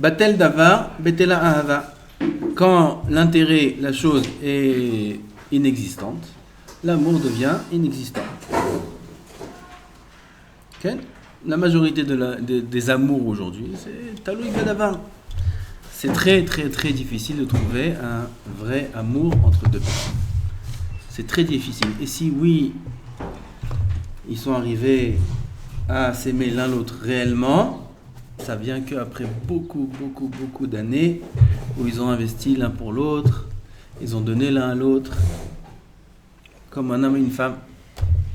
Batel davar, betela ahava. Quand l'intérêt, la chose est inexistante, l'amour devient inexistant. Okay? La majorité des amours aujourd'hui, c'est taloui badavar. C'est très très très difficile de trouver un vrai amour entre deux personnes. C'est très difficile. Et si oui, ils sont arrivés à s'aimer l'un l'autre réellement, ça vient qu'après beaucoup d'années où ils ont investi l'un pour l'autre, ils ont donné l'un à l'autre, comme un homme et une femme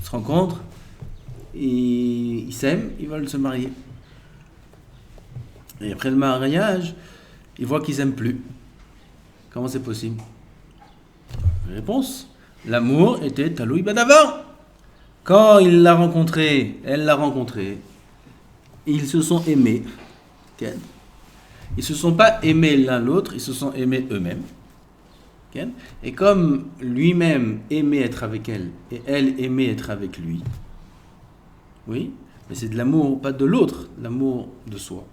se rencontrent, ils s'aiment, ils veulent se marier. Et après le mariage, ils voient qu'ils n'aiment plus. Comment c'est possible? Réponse, l'amour était taloui badavar. Quand il l'a rencontré, elle l'a rencontré, ils se sont aimés. Ils ne se sont pas aimés l'un l'autre, ils se sont aimés eux-mêmes. Et comme lui-même aimait être avec elle, et elle aimait être avec lui, oui, mais c'est de l'amour, pas de l'autre, l'amour de soi.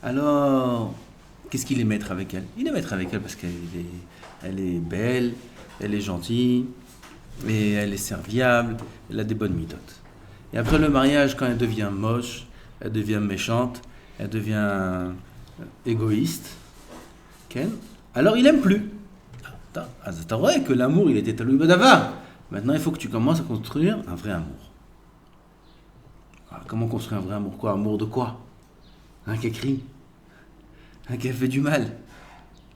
Alors, qu'est-ce qu'il aimait être avec elle? Il aimait être avec elle parce qu'elle est belle, elle est gentille, et elle est serviable, elle a des bonnes méthodes. Et après le mariage, quand elle devient moche, elle devient méchante, elle devient égoïste, alors il n'aime plus. C'est vrai que l'amour, il était taloui badavar. Maintenant, il faut que tu commences à construire un vrai amour. Alors, comment construire un vrai amour? Quoi? Amour de quoi? Un qui crie, un qui a fait du mal.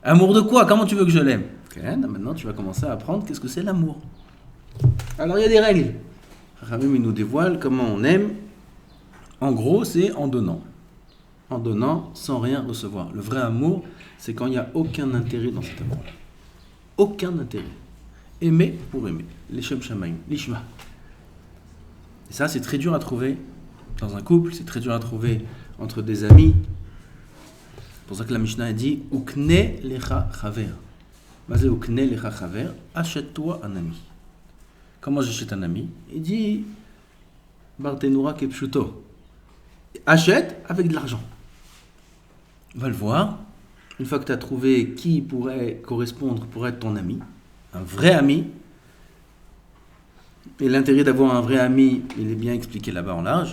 Amour de quoi? Comment tu veux que je l'aime? Maintenant, tu vas commencer à apprendre qu'est-ce que c'est l'amour. Alors, il y a des règles. Rabim, il nous dévoile comment on aime. En gros, c'est en donnant. En donnant sans rien recevoir. Le vrai amour, c'est quand il n'y a aucun intérêt dans cet amour-là. Aucun intérêt. Aimer pour aimer. L'Ishem Shamaim. L'Ishma. Et ça, c'est très dur à trouver dans un couple. C'est très dur à trouver entre des amis. C'est pour ça que la Mishnah a dit Ukne lecha chaver. Mazé ukne lecha chaver. Achète-toi un ami. Comment j'achète un ami? Il dit Bartenoura kepshuto. Achète avec de l'argent. Va le voir. Une fois que tu as trouvé qui pourrait correspondre pour être ton ami, un vrai ami, et l'intérêt d'avoir un vrai ami, il est bien expliqué là-bas en large.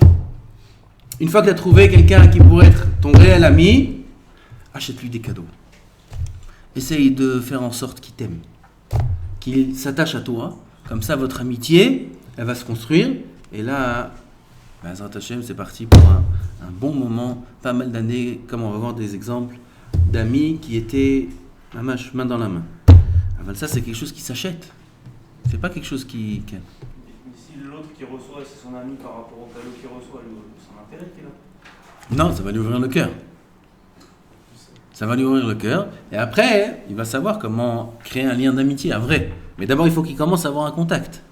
Une fois que tu as trouvé quelqu'un qui pourrait être ton réel ami, achète-lui des cadeaux. Essaye de faire en sorte qu'il t'aime, qu'il s'attache à toi. Comme ça, votre amitié, elle va se construire. Et là, Bezrat Hashem, c'est parti pour un bon moment, pas mal d'années, comme on va voir des exemples d'amis qui étaient main dans la main. Alors ça, c'est quelque chose qui s'achète. C'est pas quelque chose qui... Si l'autre qui reçoit, c'est son ami par rapport au cadeau qu'il reçoit, c'est son intérêt qu'il a. Non, ça va lui ouvrir le cœur. Ça va lui ouvrir le cœur. Et après, il va savoir comment créer un lien d'amitié, un vrai. Mais d'abord, il faut qu'il commence à avoir un contact.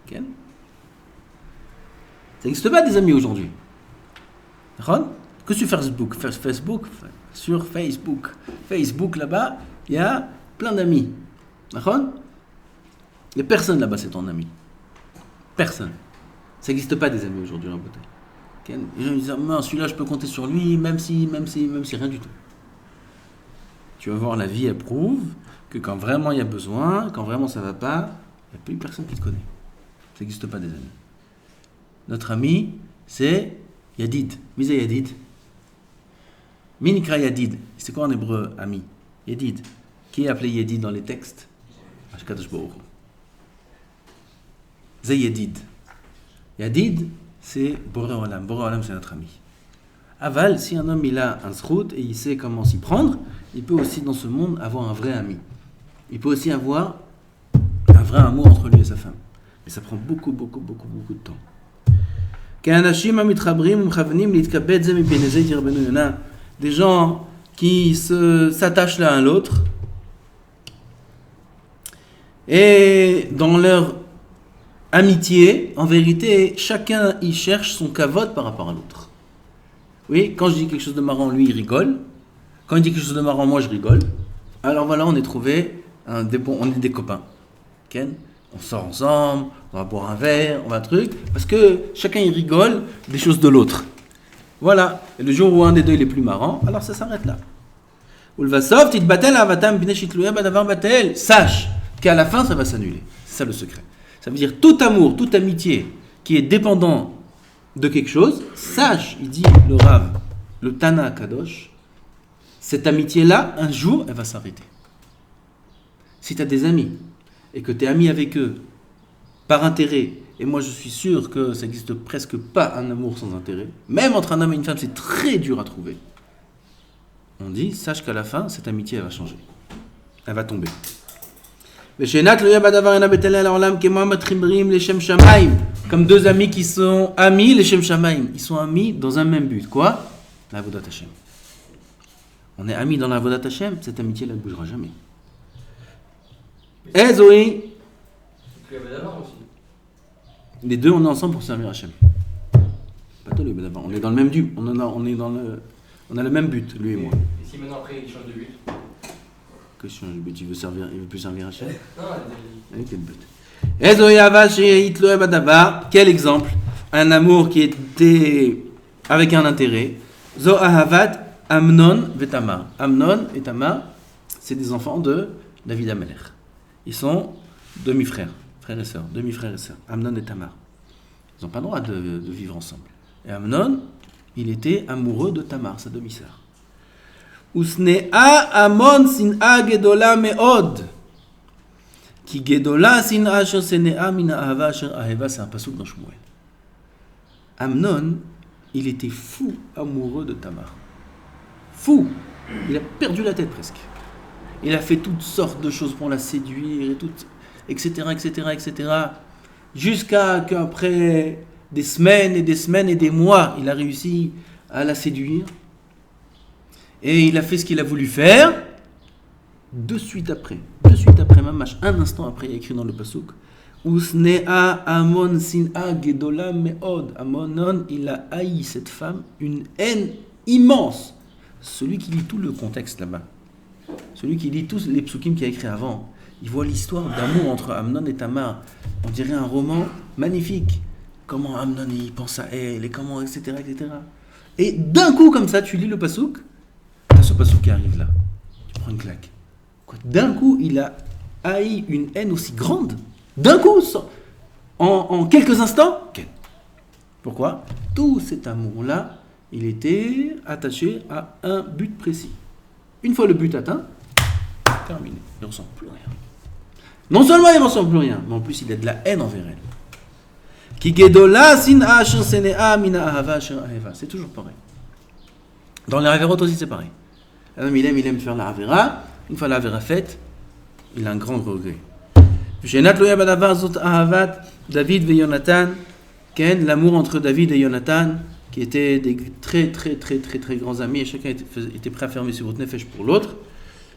Okay? Ça n'existe pas des amis aujourd'hui. Que sur Facebook, sur Facebook là-bas, il y a plein d'amis. Il n'y a personne là-bas, c'est ton ami. Personne. Ça n'existe pas des amis aujourd'hui en beauté. Okay? Les gens disent, celui-là je peux compter sur lui, même si rien du tout. Tu vas voir, la vie elle prouve que quand vraiment il y a besoin, quand vraiment ça va pas, il n'y a plus personne qui te connaît. Ça n'existe pas des amis. Notre ami, c'est Yadid. Misé Yadid. Minikra Yadid. C'est quoi en hébreu, ami? Yadid. Qui est appelé Yadid dans les textes? Ashkadosh Baruch Hu. C'est Yadid. Yadid, c'est Boré Olam. Boré Olam, c'est notre ami. Aval, si un homme il a un zrout et il sait comment s'y prendre, il peut aussi dans ce monde avoir un vrai ami. Il peut aussi avoir un vrai amour entre lui et sa femme. Mais ça prend beaucoup de temps. Des gens qui s'attachent l'un à l'autre et dans leur amitié, en vérité, chacun y cherche son kavod par rapport à l'autre. Oui, quand je dis quelque chose de marrant, lui il rigole. Quand il dit quelque chose de marrant, moi je rigole. Alors voilà, on est trouvé on est des copains. Okay? On sort ensemble, on va boire un verre, on va un truc, parce que chacun il rigole des choses de l'autre. Voilà. Et le jour où un des deux il est plus marrant, alors ça s'arrête là. Sache qu'à la fin, ça va s'annuler. C'est ça le secret. Ça veut dire tout amour, toute amitié qui est dépendant de quelque chose, sache, il dit le Rav, le Tana Kadosh, cette amitié-là, un jour, elle va s'arrêter. Si tu as des amis et que tu es ami avec eux par intérêt, et moi je suis sûr que ça n'existe presque pas un amour sans intérêt, même entre un homme et une femme, c'est très dur à trouver. On dit, sache qu'à la fin, cette amitié, elle va changer. Elle va tomber. Comme deux amis qui sont amis, les Shem Shamaim. Ils sont amis dans un même but. Quoi? La Avodat Hashem. On est amis dans la Avodat Hashem, cette amitié là ne bougera jamais. Eh Zoé! Les deux, on est ensemble pour servir Hashem. Pas toi, on est dans le même but. On a le même but, lui et moi. Et si maintenant après il change de but? Que change de but? Il veut plus servir Hashem? Non, quel but? Quel exemple? Un amour qui était avec un intérêt. Zo ahavat Amnon et Tamar. Amnon et Tamar, c'est des enfants de David Amelech. Ils sont demi-frères, frères et sœurs, demi-frères et sœurs. Amnon et Tamar. Ils n'ont pas le droit de vivre ensemble. Et Amnon, il était amoureux de Tamar, sa demi-sœur. Usnea Amon sin'a gedola me'od. Ki gedola sin'a asher senea mina ahava asher aheva, c'est un pasuk dans Shmuel. Amnon, il était fou amoureux de Tamar. Fou. Il a perdu la tête presque. Il a fait toutes sortes de choses pour la séduire, et tout, etc., etc., etc. Jusqu'à qu'après des semaines et des mois, il a réussi à la séduire. Et il a fait ce qu'il a voulu faire. De suite après, mamash, un instant après, il y a écrit dans le pasuk, Usnea Amon sin'a gedola me'od. Amonon, il a haï cette femme, une haine immense. Celui qui lit tout le contexte là-bas, celui qui lit tous les psukim qu'il a écrit avant, il voit l'histoire d'amour entre Amnon et Tamar. On dirait un roman magnifique. Comment Amnon il pense à elle, et comment, etc., etc. Et d'un coup, comme ça, tu lis le pasouk, t'as ce pasouk qui arrive là. Tu prends une claque. Quoi, d'un coup, il a haï une haine aussi grande. D'un coup, en quelques instants. Okay. Pourquoi? Tout cet amour-là, il était attaché à un but précis. Une fois le but atteint, terminé. Il ne ressent plus rien. Non seulement il ne ressent plus rien, mais en plus il a de la haine envers elle. C'est toujours pareil. Dans les Averot aussi c'est pareil. Un homme il aime faire la Avera. Une fois la Avera faite, il a un grand regret. David et Jonathan, l'amour entre David et Jonathan, qui étaient des très très très très très grands amis, et chacun était prêt à fermer sur votre nefesh pour l'autre.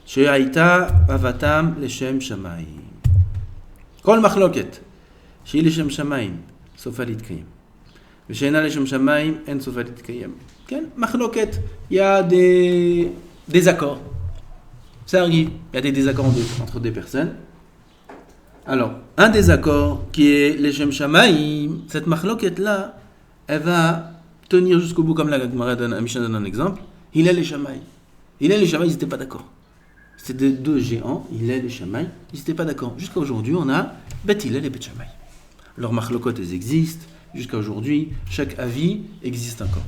She'aita avatam leshem shamayim. Kol machloket, she'i leshem shamayim, sofa litkayem. Ve'she'ena leshem shamayim, en sofa litkayem. Machloket, il y a des désaccords. Ça arrive, il y a des désaccords entre des personnes. Alors, un désaccord qui est leshem shamayim, cette machloket là, elle va tenir jusqu'au bout, comme la Gemara donne, Mishnah donne un exemple. Hillel et Shammai. Hillel et Shammai, ils n'étaient pas d'accord. C'était deux géants, Hillel et Shammai, ils n'étaient pas d'accord. Jusqu'à aujourd'hui, on a Bet Hillel et Bet Shammai. Leurs machlokot, elles existent. Jusqu'à aujourd'hui, chaque avis existe encore.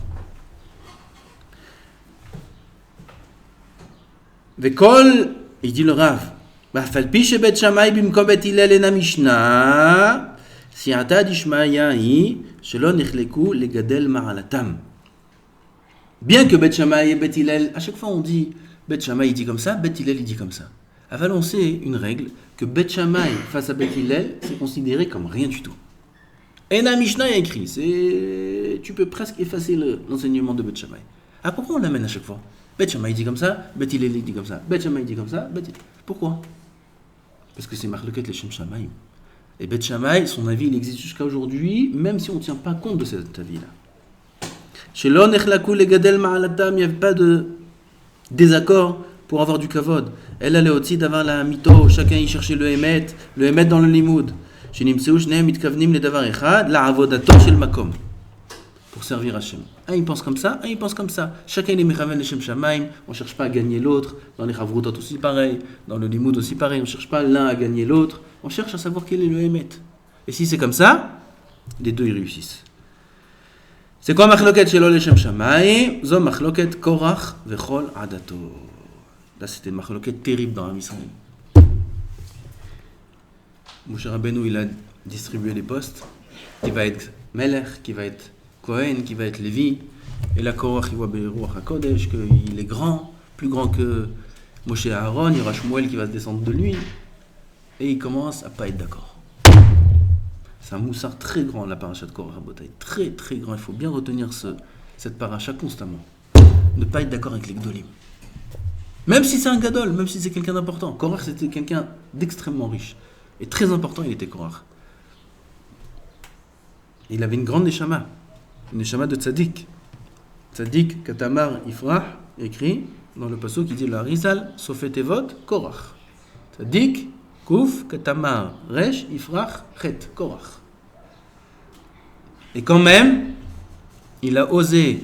Vekol, il dit le Rav, Bafalpi she Bet Shammai bimkom Bet Hillel et na Mishnah. Siata d'Ishmaïa hi, shelo nechleku legadel ma'alatam. Bien que Bet Shammai et Bet Hillel, à chaque fois on dit Bet Shammai il dit comme ça, Bet Hillel il dit comme ça. Aval on sait une règle que Bet Shammai face à Bet Hillel c'est considéré comme rien du tout. Et la Mishnah est écrit, tu peux presque effacer l'enseignement de Bet Shammai. Ah pourquoi on l'amène à chaque fois? Bet Shammai il dit comme ça, Bet Hillel il dit comme ça, Bet Shammai il dit comme ça, Bet Hillel. Pourquoi? Parce que c'est Marloket les Shem Shammai. Et Bet Shammai, son avis, il existe jusqu'à aujourd'hui, même si on ne tient pas compte de cet avis-là. Chez l'on echlakou le gadel ma'alatam, il n'y avait pas de désaccord pour avoir du kavod. Elle allait au-dessus d'avoir la mito, chacun y cherchait le émet dans le limoud. Chez Nimseu, Shneem, Mitkavnim, le davar echad, la avodato chez le makom. pour servir Hachem. Un il pense comme ça, un il pense comme ça. Chacun il est Mechaven Leshem Shamaim, on ne cherche pas à gagner l'autre. Dans les Chavrutot aussi pareil, dans le Limoud aussi pareil, on ne cherche pas l'un à gagner l'autre, on cherche à savoir quel est le Hémet. Et si c'est comme ça, les deux ils réussissent. C'est quoi Machloket Shelo Leshem Shamaim? Zo Machloket Korach Vechol Adato. Là c'était une Machloket terrible dans Am Israël. Moshe Rabbeinu il a distribué les postes, qui va être Melech, qui va être Kohen, qui va être Lévi, et là Korach il voit Beruach HaKodesh, qu'il est grand, plus grand que Moshe et Aaron, il y aura Shmuel qui va se descendre de lui, et il commence à pas être d'accord. C'est un moussard très grand la paracha de Korach Rabotai, très très grand, il faut bien retenir cette paracha constamment, ne pas être d'accord avec les Gdolim. Même si c'est un Gadol, même si c'est quelqu'un d'important. Korach c'était quelqu'un d'extrêmement riche, et très important il était Korach. Il avait une grande neshama de tzaddik. Tzaddik, Katamar, Ifrah, écrit dans le pasuk qui dit la Rizal, Sofet Evot, Korach. Tzaddik, Kouf, Katamar, Resh, Ifrah, Chet, Korach. Et quand même, il a osé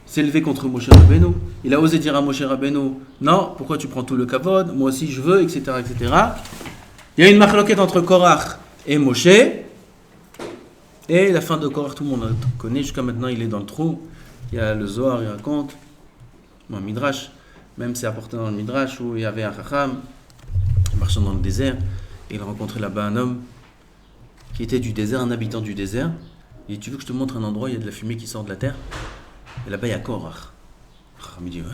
s'élever contre Moshe Rabbeinu. Il a osé dire à Moshe Rabbeinu, non, pourquoi tu prends tout le kavod, moi aussi je veux, etc., etc. Il y a une machloket entre Korach et Moshe. Et la fin de Korach, tout le monde connaît, jusqu'à maintenant il est dans le trou. Il y a le Zohar, il raconte, un Midrash, même c'est apporté dans le Midrash, où il y avait un Chacham, marchant dans le désert, et il rencontrait là-bas un homme qui était du désert, un habitant du désert. Il dit, tu veux que je te montre un endroit, il y a de la fumée qui sort de la terre? Et là-bas il y a Korach. Il me dit, ouais,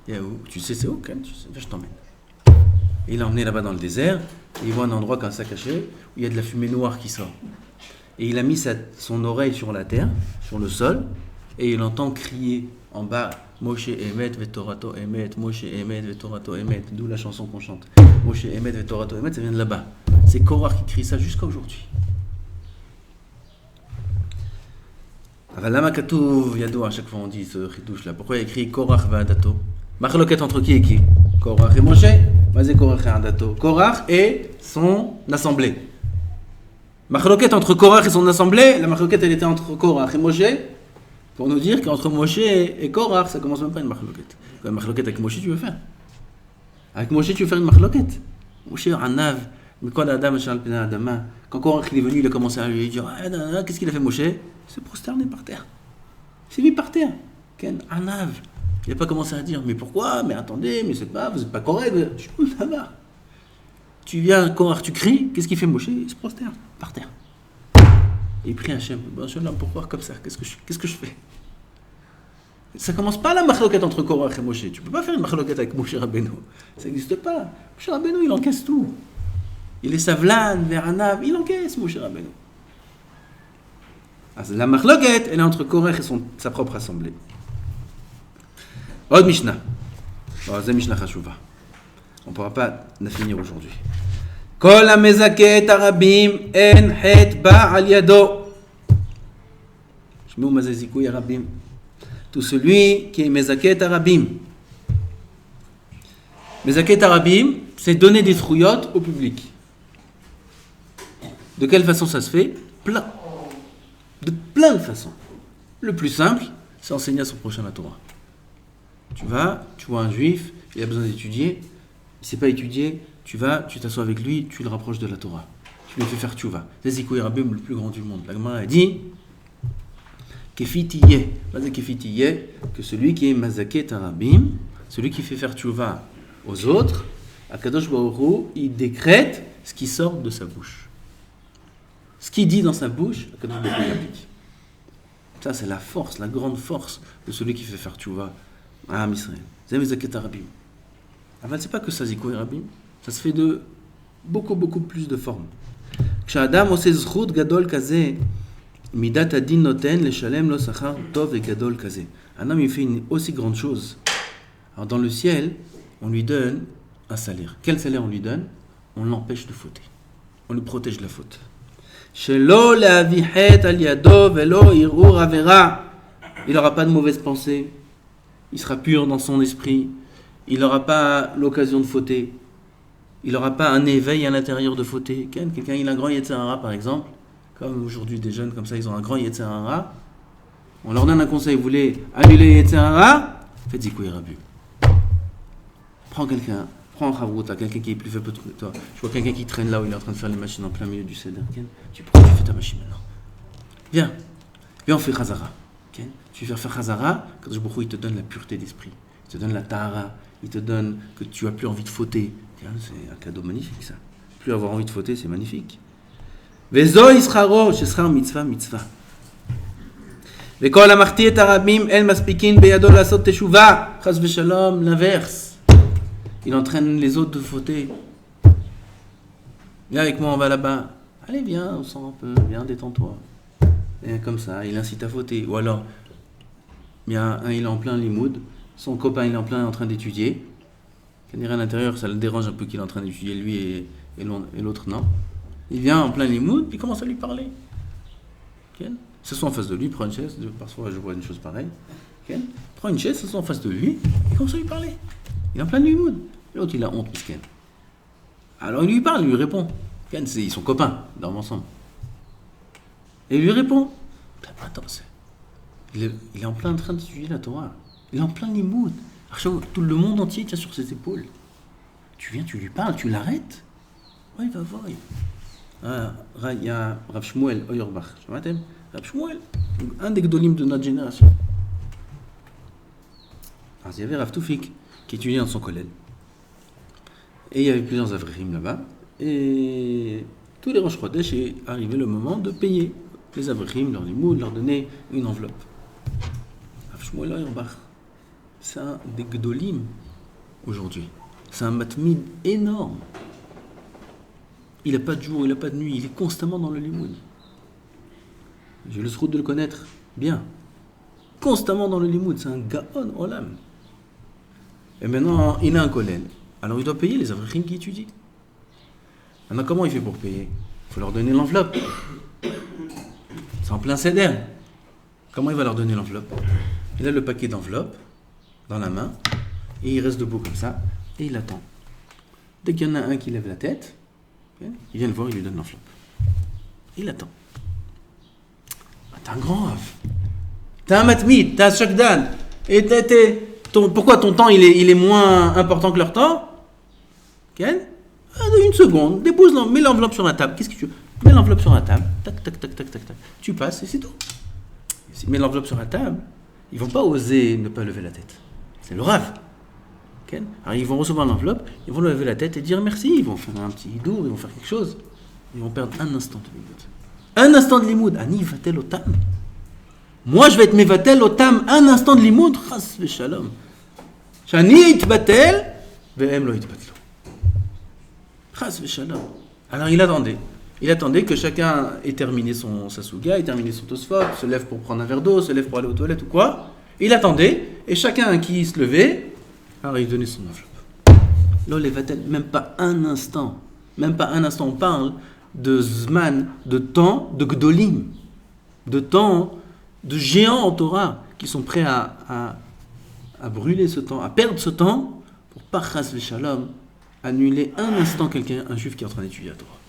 il y a où? Tu sais c'est où, Ken? Tu sais, je t'emmène. Et il l'a emmené là-bas dans le désert, et il voit un endroit comme ça caché, où il y a de la fumée noire qui sort. Et il a mis son oreille sur la terre, sur le sol, et il entend crier en bas Moshe Emet Vetorato Emet, Moshe Emet Vetorato Emet, d'où la chanson qu'on chante. Moshe Emet Vetorato Emet, ça vient de là-bas. C'est Korach qui crie ça jusqu'à aujourd'hui. Lama Katouv Yado, à chaque fois on dit ce chidouche là. Pourquoi il écrit Korach Vadato? Machloket entre qui et qui? Korach et Moshe. Vas-y Korach et Adato. Korach et son assemblée. Machloket entre Korach et son assemblée, la machloket elle était entre Korach et Moshe, pour nous dire qu'entre Moshe et Korach, ça commence même pas une machloket. Une machloket avec Moshe tu veux faire? Avec Moshe tu veux faire une machloket? Moshe Anav, mais quand Adam quand Korach il est venu, il a commencé à lui dire qu'est-ce qu'il a fait Moshe? Il s'est prosterné par terre. Il s'est mis par terre. Ken Anav. Il n'a pas commencé à dire mais pourquoi? Mais attendez, mais c'est pas, vous n'êtes pas correct. Tu viens, Korach, tu cries, qu'est-ce qu'il fait Moshe? Il se prosterne par terre. Et il prie Hachem. Ben, je l'aime pourquoi comme ça? Qu'est-ce que je fais? Ça commence pas la machloket entre Korach et Moshe. Tu peux pas faire une machloket avec Moshe Rabbeinu. Ça n'existe pas. Moshe Rabbeinu, il encaisse tout. Il est Savlan, Veranav, il encaisse Moshe Rabbeinu. Alors, la machloket, elle est entre Korach et sa propre assemblée. Autre Mishnah. C'est Mishnah Chashuva. On ne pourra pas la finir aujourd'hui. Kol ha-mezaket harabim en het ba al yado. Shmeu mazezikouy harabim. Tout celui qui est mezaket harabim. Mezaket harabim, c'est donner des frouillottes au public. De quelle façon ça se fait? De plein de façons. Le plus simple, c'est enseigner à son prochain la Torah. Tu vois un juif, il a besoin d'étudier. Il ne sait pas étudier, tu t'assois avec lui, tu le rapproches de la Torah. Tu lui fais faire tchouva. C'est Zikoui Rabbeim, le plus grand du monde. La Gemara a dit Kefitiye, que celui qui est Mazaket Arabim, celui qui fait faire tchouva aux autres, Akadosh Baruch Hu, il décrète ce qui sort de sa bouche. Ce qu'il dit dans sa bouche, Akadosh Baruch Hu l'applique. Ça, c'est la force, la grande force de celui qui fait faire tchouva à Am Israël. C'est Mazaket Arabim. Enfin, c'est pas que ça, Zikoui Rabim. Ça se fait de beaucoup plus de formes. Ksha'adam oseh zchut gadol kazeh, midat adin noten leshalem lo sachar tov et gadol kazeh. Un homme, il fait une aussi grande chose. Alors, dans le ciel, on lui donne un salaire. Quel salaire on lui donne? On l'empêche de fauter. On lui protège de la faute. Shelo le'avichet al yado velo irur avera. Il n'aura pas de mauvaise pensée. Il sera pur dans son esprit. Il n'aura pas l'occasion de fauter. Il n'aura pas un éveil à l'intérieur de fauter. Quelqu'un, il a un grand Yetzer Hara, par exemple. Comme aujourd'hui, des jeunes comme ça, ils ont un grand Yetzer Hara. On leur donne un conseil, vous voulez annuler, etc. Faites Zikoui Rabu. Prends quelqu'un, prends un Chavruta, quelqu'un qui est plus faible que toi. Je vois quelqu'un qui traîne là où il est en train de faire les machines en plein milieu du Seder. Pourquoi tu fais ta machine maintenant? Viens, on fait Chazara. Tu vas faire Chazara, quand il te donne la pureté d'esprit. Il te donne la Tahara. Il te donne que tu n'as plus envie de fauter. C'est un cadeau magnifique, ça. Plus avoir envie de fauter, c'est magnifique. Vezo Yisraro, Shesrar mitzvah. Vekol amarti et arabim el maspikin beyado lasot teshuva. Chas v'shalom, l'inverse. Il entraîne les autres de fauter. Viens avec moi, on va là-bas. Allez, viens, on sort un peu. Viens, détends-toi. Et comme ça, il incite à fauter. Ou alors, il y a un, il est en plein limoud. Son copain, il est en train d'étudier. Quand il est à l'intérieur, ça le dérange un peu qu'il est en train d'étudier, lui et l'autre, non. Il vient en plein limoud, puis il commence à lui parler. S'assoit en face de lui, prend une chaise. Parfois, je vois une chose pareille. Prend une chaise, s'assoit en face de lui, et commence à lui parler. Il est en plein limoud. L'autre, il a honte, misken. Alors, il lui parle, il lui répond. Ils sont copains, ils dorment ensemble. Et il lui répond. Attends, il est en plein train d'étudier la Torah. Il est en plein limoud. Tout le monde entier tient sur ses épaules. Tu viens, tu lui parles, tu l'arrêtes. Ouais, il va voir. Il y a Rav Shmuel Oyurbach. Rav Shmuel, un des gdolim de notre génération. Alors, il y avait Rav Toufik qui étudiait dans son collège. Et il y avait plusieurs avrim là-bas. Et tous les Rosh Chodesh est arrivé le moment de payer les avrim, leur limoud, leur donner une enveloppe. Rav Shmuel Oyurbach, c'est un des gdolim aujourd'hui. C'est un matmid énorme. Il n'a pas de jour, il n'a pas de nuit, il est constamment dans le limoud. J'ai le srout de le connaître bien. Constamment dans le limoud, c'est un gaon olam. Et maintenant, il a un kollel. Alors il doit payer les avrim qui étudient. Maintenant, comment il fait pour payer? Il faut leur donner l'enveloppe. C'est en plein seder. Comment il va leur donner l'enveloppe? Il a le paquet d'enveloppes dans la main, et il reste debout comme ça, et il attend. Dès qu'il y en a un qui lève la tête, il vient le voir, il lui donne l'enveloppe. Il attend. T'es un grand Rav. T'es un matmid, t'es un shakdan. Et pourquoi ton temps il est moins important que leur temps? Une seconde, mets l'enveloppe sur la table. Qu'est-ce que tu veux? Mets l'enveloppe sur la table. Tac, tac, tac, tac, tac, tac. Tu passes et c'est tout. Si tu mets l'enveloppe sur la table, ils vont pas oser ne pas lever la tête. C'est le Rav. Alors ils vont recevoir l'enveloppe, ils vont lever la tête et dire merci, ils vont faire un petit hidour, ils vont faire quelque chose. Ils vont perdre un instant de limoud. Un instant de limoud. Ani vatel otam. Moi je vais être mevatel otam. Un instant de limoud. Chas v'shalom. Shani itbatel ve'em lo itbatlo. Chas v'shalom. Alors il attendait que chacun ait terminé sa souga, ait terminé son tosfot, se lève pour prendre un verre d'eau, se lève pour aller aux toilettes ou quoi. Il attendait, et chacun qui se levait, alors il donnait son enveloppe. Là, les vatel, même pas un instant, on parle de zman, de temps, de gdolim, de temps, de géants en Torah, qui sont prêts à brûler ce temps, à perdre ce temps, pour pas chas v'shalom, annuler un instant un juif qui est en train d'étudier la Torah.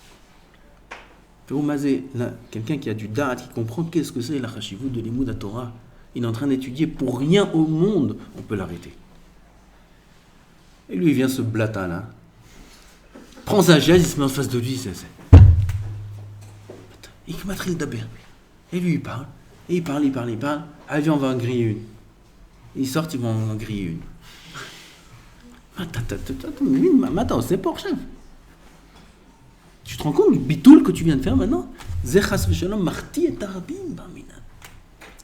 Quelqu'un qui a du da'at, qui comprend qu'est-ce que c'est la chashivut de l'imoud à Torah, il est en train d'étudier, pour rien au monde, on peut l'arrêter. Et lui, il vient ce blata là, prend sa chaise, il se met en face de lui, il matril d'abel. Et lui, il parle. Ah, viens, on va en griller une. Ils sortent, ils vont en griller une. Attends, c'est pour chef. Tu te rends compte du bitoul que tu viens de faire maintenant? Zechas v'shalom, marti et arabim, barminan.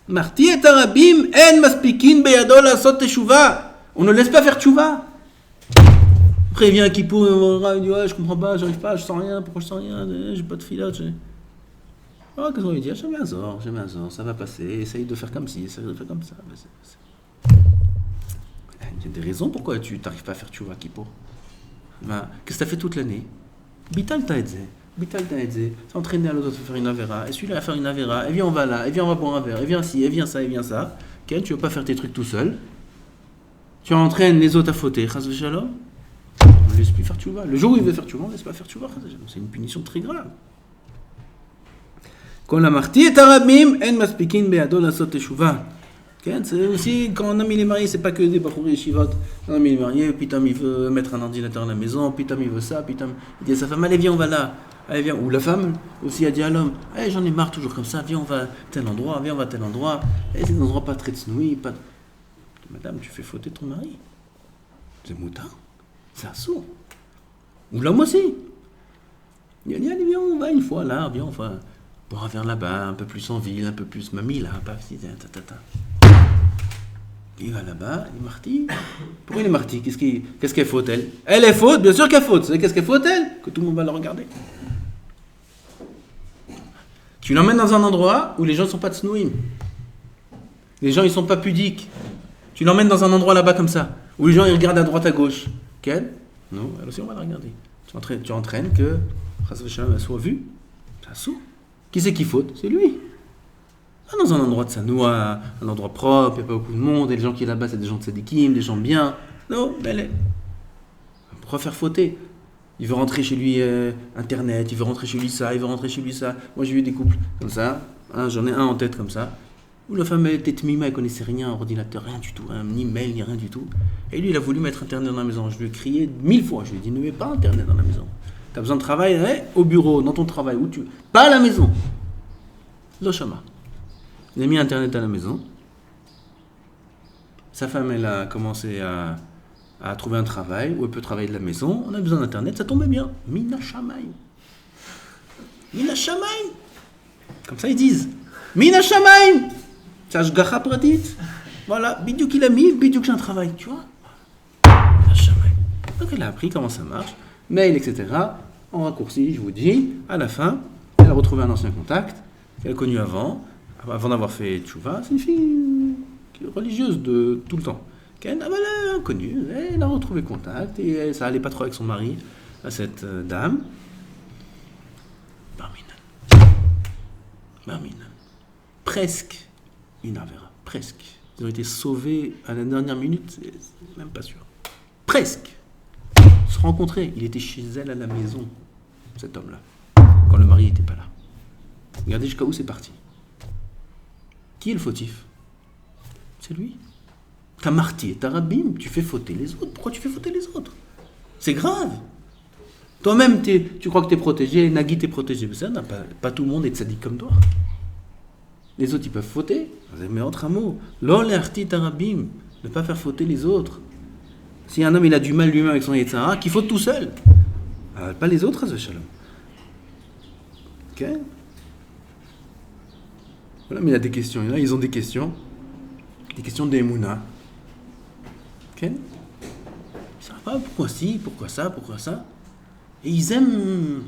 Marti et arabim, en maspikin beyado lasot teshuva. On ne laisse pas faire teshuva. Après, il vient à Kippour, il dit ouais, je comprends pas, j'arrive pas, je sens rien, pourquoi je sens rien, j'ai pas de filote. Oh, qu'est-ce qu'on lui dit? Jamais un sort, ça va passer, essaye de faire comme ci, essaye de faire comme ça. Il y a des raisons pourquoi tu n'arrives pas à faire teshuva à Kippour. Qu'est-ce que tu as fait toute l'année? Bital t'a aidé, s'entraîner à l'autre à faire une avera, et celui-là à faire une avera, et viens on va là, et viens on va boire un verre, et viens ci, et viens ça. Okay, tu veux pas faire tes trucs tout seul. Tu entraînes les autres à fauter, chas v'shalom. On ne laisse plus faire teshuva. Le jour où il veut faire teshuva, on ne laisse pas faire teshuva. C'est une punition très grave. Kol hamarti et harabim en maspikin be'ado lasot teshuva. C'est aussi quand un homme il est marié, c'est pas que des bachouri yeshivot. Un homme il est marié, puis il veut mettre un ordinateur à la maison, puis il veut ça, puis il dit à sa femme, allez viens on va là, allez viens. Ou la femme aussi a dit à l'homme, allez j'en ai marre toujours comme ça, viens on va à tel endroit, viens on va à tel endroit. Et c'est des endroits pas très tsnoui, pas. Madame, tu fais fauter ton mari. C'est moutard, c'est assourd. Ou l'homme aussi. Il dit allez viens on va une fois là, viens on va boire un verre là-bas, un peu plus en ville, un peu plus mamie là, pas si ta. Il va là-bas, il est marty. Pourquoi il est marty? Qu'est-ce qu'elle faute, elle? Elle est faute, bien sûr qu'elle faute. Vous savez qu'est-ce qu'elle faute, elle? Que tout le monde va la regarder. Tu l'emmènes dans un endroit où les gens ne sont pas tsnouim. Les gens, ils ne sont pas pudiques. Tu l'emmènes dans un endroit là-bas comme ça, où les gens, ils regardent à droite, à gauche. Quelle? Non, elle aussi, on va la regarder. Tu entraînes que elle soit vue. Ça saoule. Qui c'est qui faute? C'est lui. Dans un endroit de Sanoua, un endroit propre, il n'y a pas beaucoup de monde, et les gens qui sont là-bas, c'est des gens de Sadikim, des gens bien. Non, elle est. Pourquoi faire fauter? Il veut rentrer chez lui Internet, il veut rentrer chez lui ça, il veut rentrer chez lui ça. Moi, j'ai vu des couples comme ça, j'en ai un en tête comme ça, où la femme était tmima, elle connaissait rien, un ordinateur, rien du tout, ni mail, ni rien du tout. Et lui, il a voulu mettre Internet dans la maison. Je lui ai crié 1000 fois, je lui ai dit, ne mets pas Internet dans la maison. Tu as besoin de travail, au bureau, dans ton travail, où tu veux. Pas à la maison. L'Oshama. Il a mis Internet à la maison. Sa femme, elle a commencé à trouver un travail où elle peut travailler de la maison. On a besoin d'Internet, ça tombait bien. Mina Shamaim. Mina Shamaim. Comme ça, ils disent. Mina Shamaim. C'est Ashgacha Pratit. Voilà, bidou qu'il a mis, bidou que j'ai un travail, tu vois. Mina Shamaim. Donc, elle a appris comment ça marche. Mail, etc. En raccourci, je vous dis, à la fin, elle a retrouvé un ancien contact qu'elle a connu avant d'avoir fait tchouva. C'est une fille religieuse de tout le temps. Elle a connu, elle a retrouvé contact et ça allait pas trop avec son mari, à cette dame. Barminan. Presque une avera. Presque. Ils ont été sauvés à la dernière minute, c'est même pas sûr. Presque. Se rencontrer. Il était chez elle à la maison, cet homme-là, quand le mari n'était pas là. Regardez jusqu'à où c'est parti. Qui est le fautif? C'est lui. T'as marty, t'as rabim, tu fais fauter les autres. Pourquoi tu fais fauter les autres? C'est grave. Toi-même, tu crois que t'es protégé, Nagui t'es protégé. Mais ça, pas tout le monde est tzaddik comme toi. Les autres, ils peuvent fauter. Mais entre un mot, l'ol arti tarabim, ne pas faire fauter les autres. Si un homme il a du mal lui-même avec son yetzara, qu'il faute tout seul. Pas les autres, ce shalom. Ok? Voilà, mais il y a des questions. Là, ils ont des questions. Des questions d'Emouna. Ok? Ils ne savent pas pourquoi ci, pourquoi ça. Et ils aiment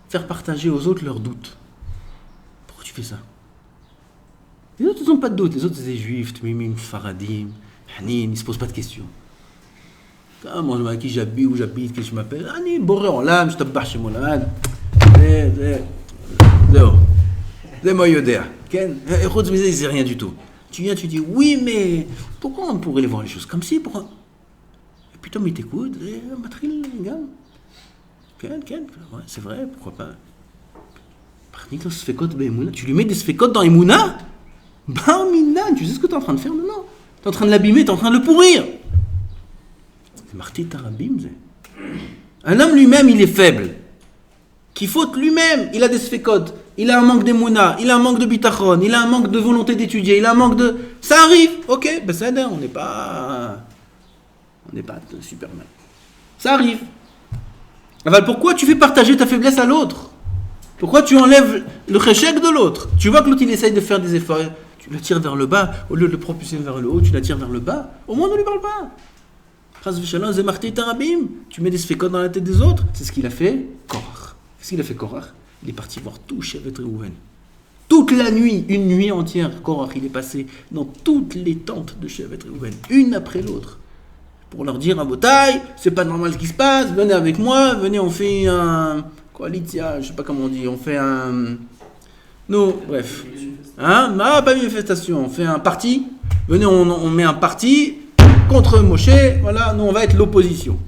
faire partager aux autres leurs doutes. Pourquoi tu fais ça? Les autres, ils n'ont pas de doute. Les autres, c'est des juifs, Tmimim, Faradim, Hanin, ils ne se posent pas de questions. Moi, à qui j'habite, où j'habite, qu'est-ce que je m'appelle? Ani, Boré en l'âme, je tape chez mon âme. C'est moi, Yodéa. Et Rhodes me disait, c'est rien du tout. Tu viens, tu dis, oui, mais pourquoi on pourrait les voir les choses comme si? Pourquoi? Et puis, Tom, il t'écoute, et Matril, les gars. Ouais, c'est vrai, pourquoi pas? Tu lui mets des sfekot dans Emouna? Barminan, tu sais ce que tu es en train de faire maintenant? Tu es en train de l'abîmer, tu es en train de le pourrir. C'est Marty Tarabim. Un homme lui-même, il est faible. Qui faute lui-même, il a des sfekot, il a un manque d'Emouna, il a un manque de bitachon, il a un manque de volonté d'étudier, il a un manque de... Ça arrive, ok, ben ça on n'est pas Superman. Ça arrive. Alors pourquoi tu fais partager ta faiblesse à l'autre? Pourquoi tu enlèves le cheshek de l'autre? Tu vois que l'autre il essaye de faire des efforts, tu la tires vers le bas, au lieu de le propulser vers le haut, tu la tires vers le bas, au moins ne lui parle pas. Tu mets des sfekot dans la tête des autres. C'est ce qu'il a fait Korach. Qu'est-ce qu'il a fait Korach? Il est parti voir tout Shevet Reuven. Toute la nuit, une nuit entière, Korach, il est passé dans toutes les tentes de Shevet Reuven, une après l'autre, pour leur dire à Botaï, c'est pas normal ce qui se passe, venez avec moi, venez, on fait un coalitia, je sais pas comment on dit, on fait un... Non, bref. Hein? Pas une manifestation, on fait un parti, venez, on met un parti contre Moshe, voilà, nous on va être l'opposition.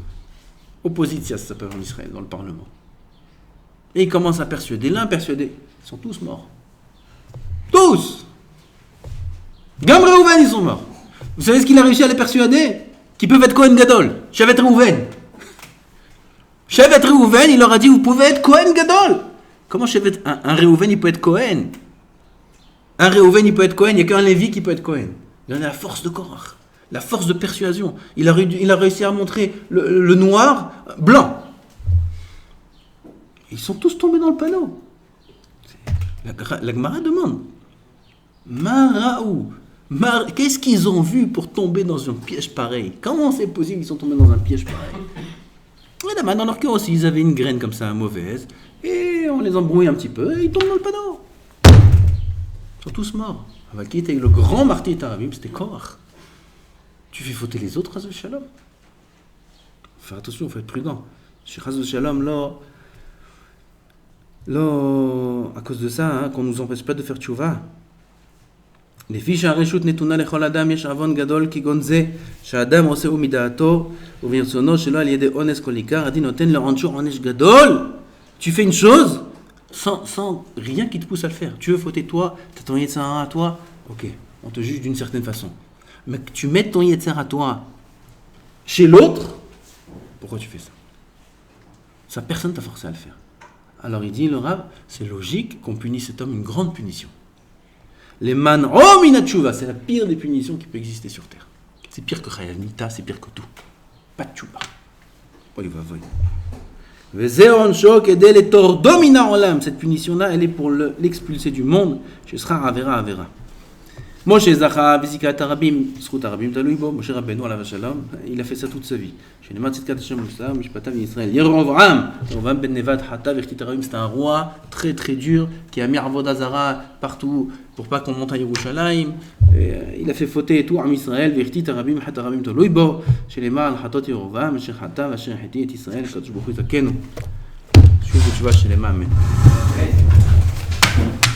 Oppositia, ça s'appelle en Israël, dans le Parlement. Et il commence à persuader l'un, persuader. Ils sont tous morts. Tous. Gam Reuven, ils sont morts. Vous savez ce qu'il a réussi à les persuader? Qu'ils peuvent être Kohen Gadol. Shevet Reuven. Shevet Reuven, il leur a dit, vous pouvez être Kohen Gadol. Comment Shevet, un Reuven, il peut être Kohen? Un Reuven, il peut être Kohen, il n'y a qu'un Lévi qui peut être Kohen. Il en a la force de Korach, la force de persuasion. Il a réussi à montrer le noir blanc. Ils sont tous tombés dans le panneau. La Gemara demande, Maraou, qu'est-ce qu'ils ont vu pour tomber dans un piège pareil? Comment c'est possible qu'ils sont tombés dans un piège pareil? Et là, dans leur cœur aussi, ils avaient une graine comme ça, mauvaise, et on les embrouille un petit peu, et ils tombent dans le panneau. Ils sont tous morts. Qui était le grand martyr tarabim, c'était Korach. Tu fais fauter les autres, Chas Shalom. Faire attention, il faut être prudent. Chez Chas Shalom, là, à cause de ça, hein, qu'on ne nous empêche pas de faire tchouva. Les fiches à reshut netuna lechol adam yesh avon gadol kigon ze she'adam oseu mida'ato uvirtzono shelo al yedei ones kol ikar adin noten le'oncho onesh gadol. Tu fais une chose sans rien qui te pousse à le faire. Tu veux fauter toi, tu as ton Yetzirah à toi, ok, on te juge d'une certaine façon. Mais que tu mettes ton Yetzirah à toi chez l'autre, pourquoi tu fais ça? Ça, personne t'a forcé à le faire. Alors il dit, le Rav, c'est logique qu'on punisse cet homme une grande punition. Les man minatshuva, c'est la pire des punitions qui peut exister sur terre. C'est pire que Chayav Mita, c'est pire que tout. Pas de tchouva. Cette punition-là, elle est pour l'expulser du monde. Ce sera Avera. Moshe Zacha, Vizika Tarabim, Srut Tarabim, Talouibo, Moshe Rabbeinu, Alav Shalom, il a fait ça toute sa vie. Chez les Matzit Kadasham Muslam, Mishpatav Israël. Yerovam ben Nevat, Hatav, Virti Tarabim, c'était un roi très très dur qui a mis Avodah Zara partout pour pas qu'on monte à Yerushalayim. Il a fait fauter et tout en Israël, Virti Tarabim, Hatarabim, Talouibo, chez les Mal, Hatot Yerovam, Chez Hatav, Asher Hiti et Israël, Kadosh Baruch Hu Zakenu. Je suis chez les Mal,